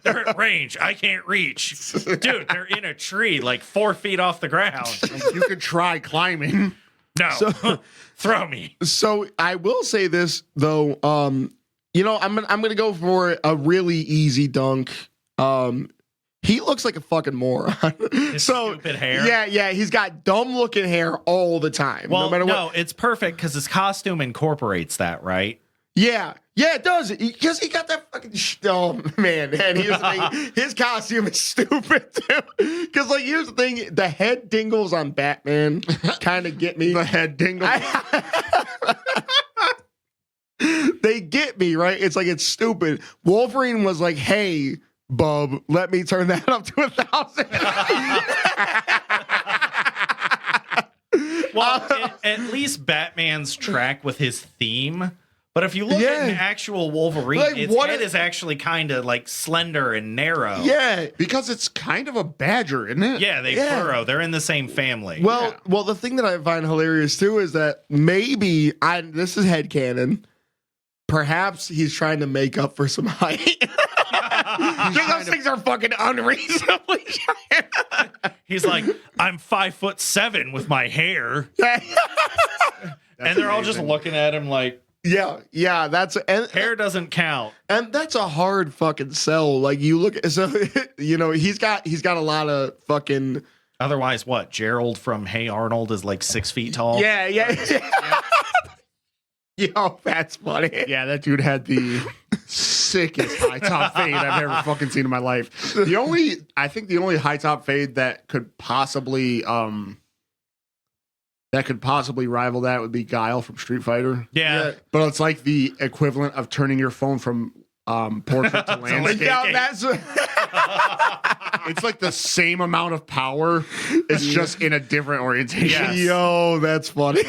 They're at range. I can't reach. Dude, they're in a tree like 4 feet off the ground. You could try climbing. No. Throw me. So I will say this though, I'm gonna go for a really easy dunk. He looks like a fucking moron. His stupid hair. Yeah. He's got dumb looking hair all the time. Well, no matter what. it's perfect because his costume incorporates that, right? Yeah, it does. Because he got that fucking. Oh man, and here's the thing: his costume is stupid too. Because here's the thing: the head dingles on Batman kind of get me. The head dingles. They get me, right? It's like, it's stupid. Wolverine was like, hey, bub, let me turn that up to 1,000. Well, at least Batman's track with his theme. But if you look at an actual Wolverine, Like, its head is actually kind of like slender and narrow. Yeah. Because it's kind of a badger, isn't it? Yeah, they furrow. They're in the same family. Well, the thing that I find hilarious too is that maybe this is headcanon. Perhaps he's trying to make up for some height. Those things are fucking unreasonably giant. He's like, I'm 5'7" with my hair. And they're all just looking at him like, yeah, hair doesn't count. And that's a hard fucking sell. Like, you look, so he's got a lot of fucking. Otherwise, what? Gerald from Hey Arnold is like 6 feet tall. Yeah. Yo, that's funny. Yeah, that dude had the sickest high top fade I've ever fucking seen in my life. I think the only high top fade that could possibly rival that would be Guile from Street Fighter. Yeah. But it's like the equivalent of turning your phone from portrait to landscape. It's like the same amount of power. It's just in a different orientation. Yes. Yo, that's funny.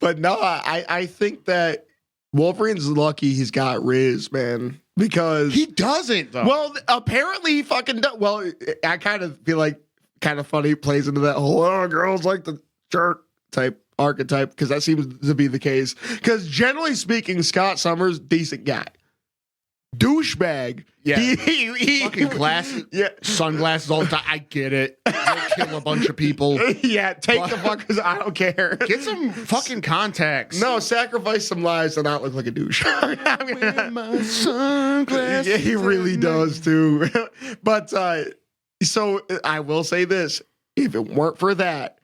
But no, I think that Wolverine's lucky he's got Riz, man. Because he doesn't, though. Well, apparently he fucking does. Well, I kind of feel like kind of funny plays into that whole girls like the jerk type archetype, because that seems to be the case. Because generally speaking, Scott Summers, decent guy. Douchebag. Yeah. He fucking glasses. Yeah. Sunglasses all the time. I get it. You'll kill a bunch of people. Yeah, take the fuckers. I don't care. Get some fucking contacts. No, sacrifice some lives to not look like a douche. Wear my sunglasses. Yeah, he really does too. But so I will say this: if it weren't for that,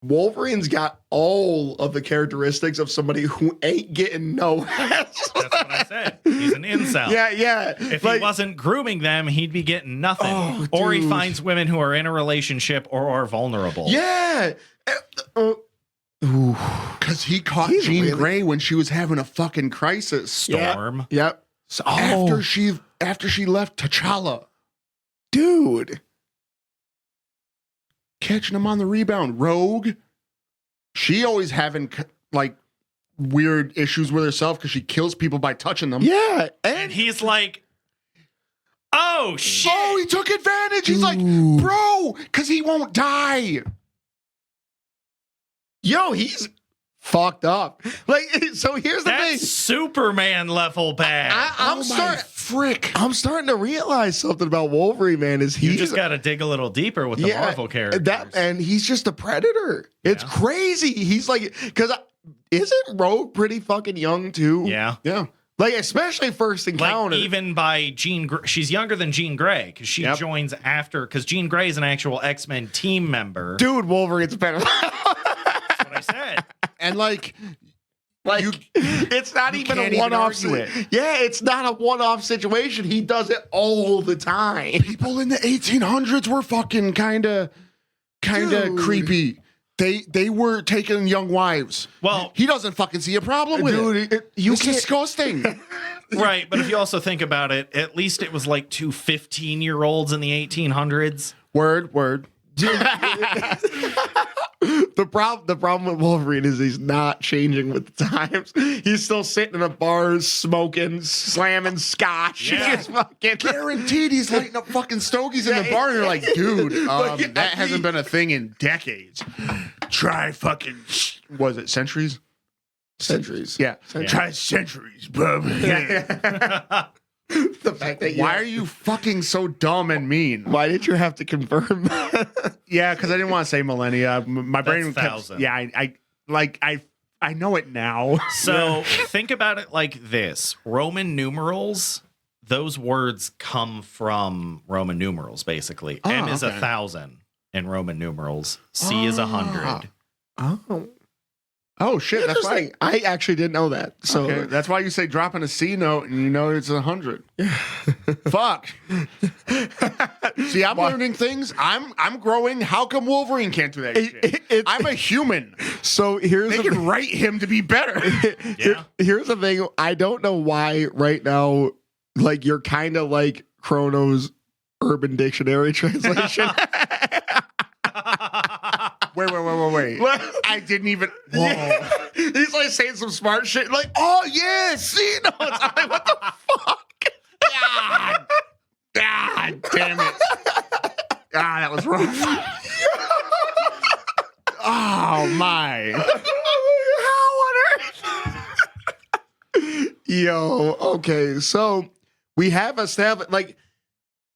Wolverine's got all of the characteristics of somebody who ain't getting no ass. That's what I said. He's an incel. Yeah. If he wasn't grooming them, he'd be getting nothing. Oh, or he dude. finds women who are in a relationship or are vulnerable. Yeah. Because he caught Jean Grey when she was having a fucking crisis. Storm. Yep. So after she left T'Challa. Dude. Catching him on the rebound. Rogue. She always having like weird issues with herself because she kills people by touching them. Yeah. And he's like, oh, shit. Oh, he took advantage. He's like, bro, because he won't die. Yo, he's fucked up. Like, so here's the thing. That's Superman level bad. I'm starting to realize something about Wolverine, man. Is you just got to dig a little deeper with the Marvel characters. And he's just a predator. It's crazy. He's like, because isn't Rogue pretty fucking young too? Yeah. Like, especially first encounter. Like, even by she's younger than Jean Grey because she joins after, because Jean Grey is an actual X-Men team member. Dude, Wolverine's better. That's what I said. And like it's not even a one-off. Yeah, it's not a one-off situation. He does it all the time. People in the 1800s were fucking kind of creepy. They were taking young wives. Well, he doesn't fucking see a problem with it. It's disgusting. Right, but if you also think about it, at least it was like two 15-year-olds in the 1800s. Word. The problem with Wolverine is he's not changing with the times. He's still sitting in a bar, smoking, slamming scotch. Yeah. He's fucking Guaranteed he's lighting up fucking stogies in the bar. And you're like, dude, that hasn't been a thing in decades. Try fucking, was it centuries? Centuries. Yeah. Try centuries, bub. The fact that why are you fucking so dumb and mean? Why did you have to confirm that? Yeah, because I didn't want to say millennia. My brain That's thousand. Yeah, I know it now. So think about it like this: Roman numerals. Those words come from Roman numerals, basically. M is 1,000 in Roman numerals. C is 100. Oh. Oh shit, that's why. Interesting. I actually didn't know that. So Okay, that's why you say dropping a C note and you know it's 100. Fuck. See, I'm learning things. I'm growing. How come Wolverine can't do that shit? I'm a human. So here's They can write him to be better. Yeah. Here's the thing. I don't know why right now, like you're kind of like Chrono's Urban Dictionary translation. Wait. What? I didn't even. Whoa. Yeah. He's like saying some smart shit. Like, oh yeah, see, no, it's like, what the fuck? God damn it. That was rough. Oh my. How on earth? Yo, okay, so we have established, like,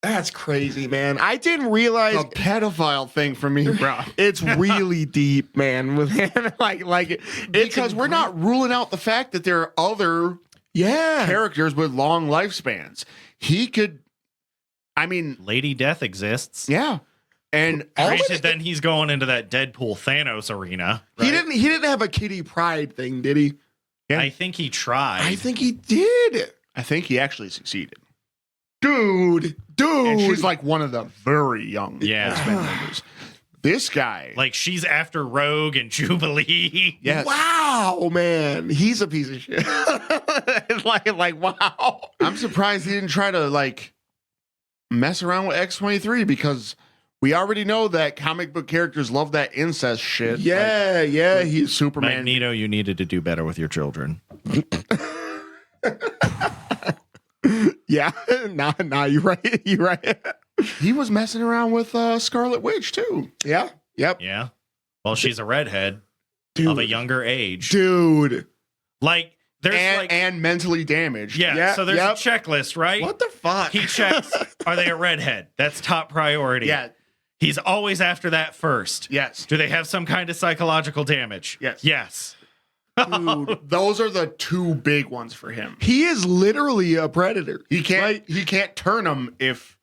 that's crazy, man. I didn't realize A pedophile thing for me, bro. it's really deep, man. With like Because we're not ruling out the fact that there are other yeah. characters with long lifespans. He could, I mean, Lady Death exists. yeah. And Granted, then he's going into that Deadpool Thanos arena. He right? didn't have a Kitty Pryde thing, did he? Yeah. I think he tried. I think he did. I think he actually succeeded. Dude. And she's like one of the very young Yeah. X-Men members. This guy, Like she's after Rogue and Jubilee. yes. Wow, man. He's a piece of shit. like wow. I'm surprised he didn't try to like mess around with X-23 because we already know that comic book characters love that incest shit. Yeah, yeah. He's Superman. Magneto, you needed to do better with your children. yeah. Nah, you're right. You're right. He was messing around with Scarlet Witch too. Yeah. Yep. Yeah. Well, she's a redhead Dude. of a younger age. Dude. Like there's And mentally damaged. yeah. So there's yep. a checklist, right? What the fuck? He checks. Are they a redhead? That's top priority. Yeah. He's always after that first. Yes. Do they have some kind of psychological damage? Yes. Yes. Dude, those are the two big ones for him. He is literally a predator. He can't turn them if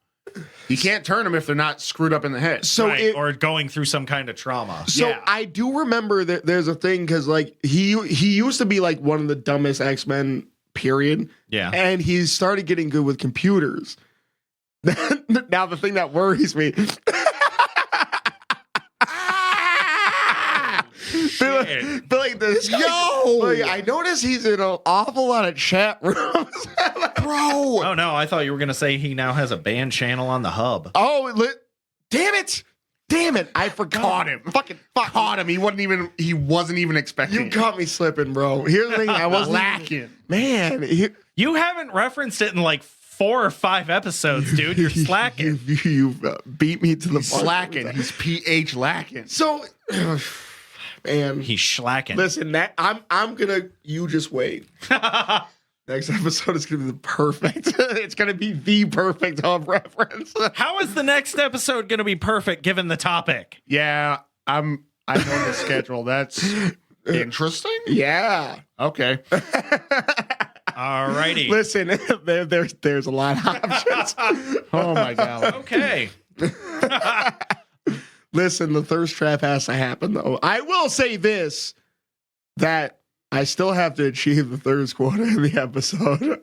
they're not screwed up in the head. So Right, it, or going through some kind of trauma. So Yeah. I do remember that there's a thing because like he used to be like one of the dumbest X-Men, period. Yeah. And he started getting good with computers. Now the thing that worries me. Shit. But like this guy, like, I notice he's in an awful lot of chat rooms. Bro. Oh no, I thought you were gonna say he now has a band channel on the hub. Damn it. I forgot. Caught him. Fucking fuck. Caught him. He wasn't even expecting You it. caught me slipping, bro. Here's the thing. I was lacking. Man, You haven't referenced it in like 4 or 5 episodes, dude. You're slacking. You beat me to the He's punch. slacking. He's pH lacking. So, man, He's schlacking. listen. I'm gonna. You just wait. Next episode is gonna be the perfect. It's gonna be the perfect hub reference. How is the next episode gonna be perfect given the topic? Yeah, I know the schedule. That's interesting. Yeah. Okay. Alrighty. Listen, there's a lot of options. Oh my god. Okay. Listen, the thirst trap has to happen, though. I will say this, that I still have to achieve the thirst quota in the episode.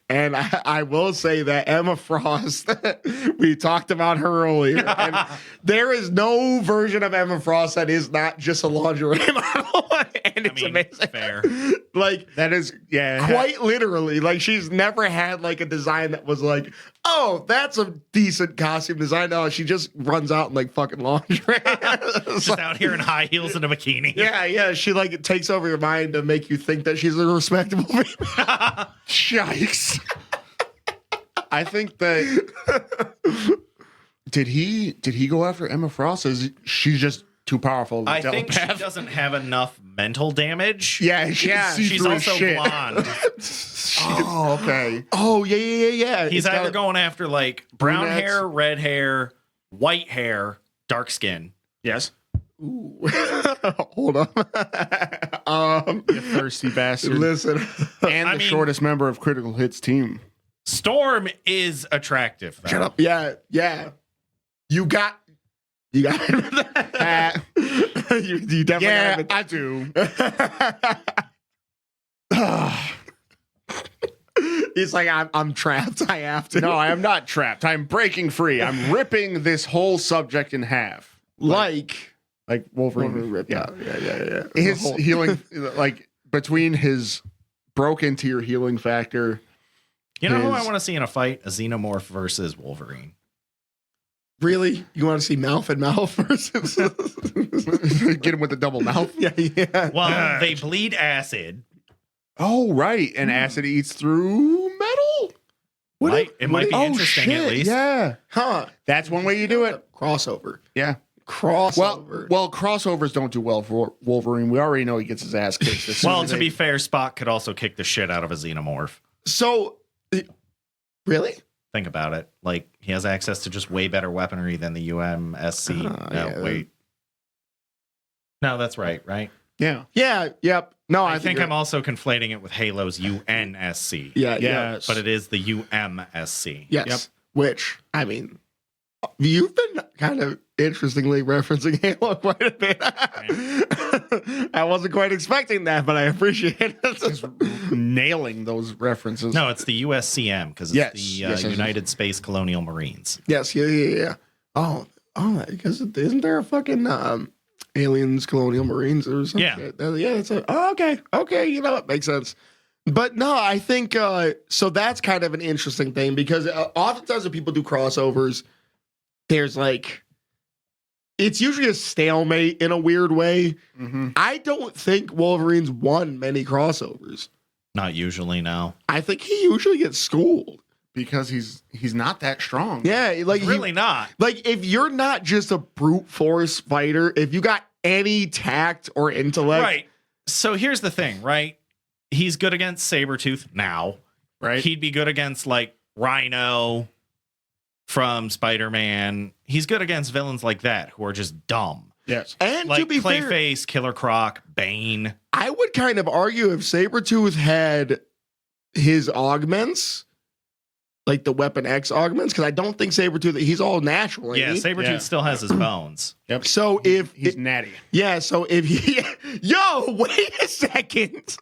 And I will say that Emma Frost, we talked about her earlier. And there is no version of Emma Frost that is not just a lingerie model. And it's amazing. Fair. Like, That is, yeah. quite literally, like she's never had like a design that was like, oh, that's a decent costume design. No, she just runs out in like fucking lingerie. Just out here in high heels and a bikini. Yeah, she like it takes over your mind to make you think that she's a respectable female. Yikes. I think that did he go after Emma Frost? Is she's just too powerful? To I think she telepath? doesn't have enough mental damage. Yeah, she can see She's through his also shit. blonde. Oh, okay. Oh yeah. He's It's either got- going after like brown Brunettes. hair, red hair, white hair, dark skin. Yes. Ooh. Hold on. You thirsty bastard. Listen. And I the mean- shortest member of Critical Hit's team. Storm is attractive. Though. Shut up. Yeah. You got You got it. You definitely Yeah, got I do. He's like, I'm trapped. I have to. No, I am not trapped. I'm breaking free. I'm ripping this whole subject in half. like Wolverine. ripped Yeah. out. Yeah. His The whole- healing, like between his broken tier healing factor. You know who I His- want to see in a fight? A Xenomorph versus Wolverine. Really? You want to see mouth and mouth versus? Get him with the double mouth. Yeah. Well, they bleed acid. Oh, right. And acid eats through metal. It might be interesting at least. Yeah. Huh. That's one way you do it. Crossover. Yeah. Crossover. Well, crossovers don't do well for Wolverine. We already know he gets his ass kicked. as soon Well, as to they- be fair, Spock could also kick the shit out of a Xenomorph. So, really? Think about it. Like, he has access to just way better weaponry than the UMSC. yeah. Wait. No, that's right? Yeah. Yeah. Yep. No, I think you're- I'm also conflating it with Halo's UNSC. Yeah. Yes. But it is the UMSC. Yes. Yep. Which, I mean, you've been kind of interestingly referencing Halo quite a bit. I wasn't quite expecting that, but I appreciate Just it. nailing those references. No, it's the USCM because it's Yes. the Yes. United Space Colonial Marines. Yes. Yeah. Oh, because isn't there a fucking aliens, colonial marines, or something? Yeah. Yeah. It's okay. You know what makes sense. But no, I think so. That's kind of an interesting thing because oftentimes when people do crossovers, there's like, it's usually a stalemate in a weird way. Mhm. I don't think Wolverine's won many crossovers. Not usually, no. I think he usually gets schooled. Because he's not that strong. Yeah, like Really not. like if you're not just a brute force fighter, if you got any tact or intellect, Right. So here's the thing, right? He's good against Sabretooth now. Right. He'd be good against like Rhino from Spider-Man. He's good against villains like that who are just dumb. Yes. And Like to be fair, Clayface, Killer Croc, Bane. I would kind of argue if Sabretooth had his augments, like the Weapon X augments, because I don't think Sabretooth, he's all natural. ain't Yeah, he? Sabretooth Yeah. still has his bones. Yep. So if He's natty. yeah, so if he wait a second.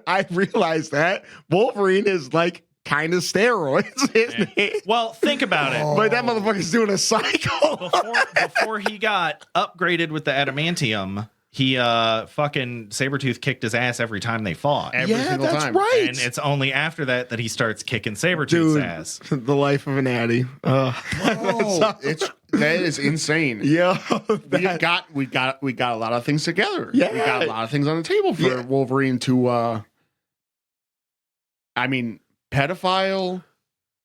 I realized that Wolverine is like kind of steroids, isn't he? Well, think about it. But that motherfucker's doing a cycle. Before he got upgraded with the adamantium, he fucking Sabretooth kicked his ass every time they fought. Every yeah, single that's time. right. And it's only after that he starts kicking Sabretooth's Dude, ass. the life of an Addy. Oh, that is insane. Yeah, We got a lot of things together. Yeah. We got a lot of things on the table for Yeah. Wolverine to pedophile,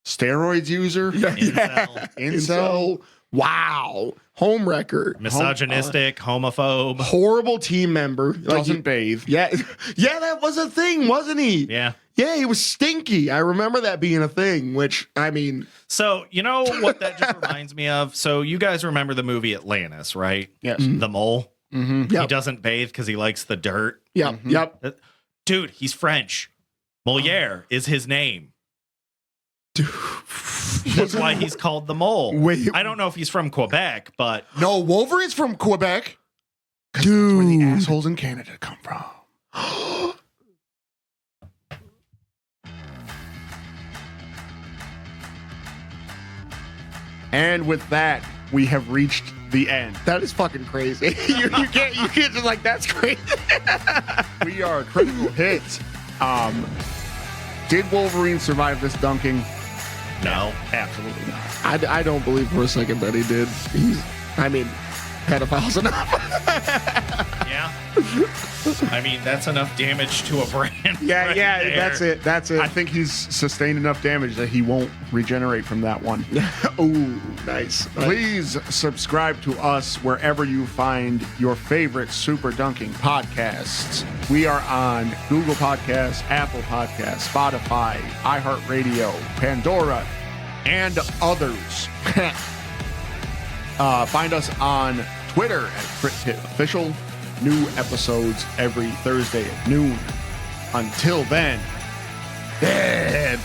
steroids user, incel. Wow, homewrecker, Misogynistic, homophobe. horrible team member. Like, Doesn't bathe. yeah, that was a thing, wasn't he? Yeah. Yeah, he was stinky. I remember that being a thing, which, I mean... So, you know what that just reminds me of? So, you guys remember the movie Atlantis, right? Yes. The mole? Mm-hmm. Yep. He doesn't bathe because he likes the dirt. Yep, yep. Dude, he's French. Moliere is his name. That's why he's called the mole. Wait. I don't know if he's from Quebec, but No, Wolverine's from Quebec. Dude. Where the assholes in Canada come from. And with that, we have reached the end. That is fucking crazy. you can't just like, that's crazy. We are Critical Hit. Did Wolverine survive this dunking? no. Absolutely not. I don't believe for a second that he did. Pedophiles enough. Yeah. I mean, that's enough damage to a brand. Yeah, right yeah, there. that's it. I think he's sustained enough damage that he won't regenerate from that one. Ooh, nice. Please subscribe to us wherever you find your favorite Super Dunking podcasts. We are on Google Podcasts, Apple Podcasts, Spotify, iHeartRadio, Pandora, and others. Find us on Twitter at KriticalHIT Official. New episodes every Thursday at noon. Until then, bad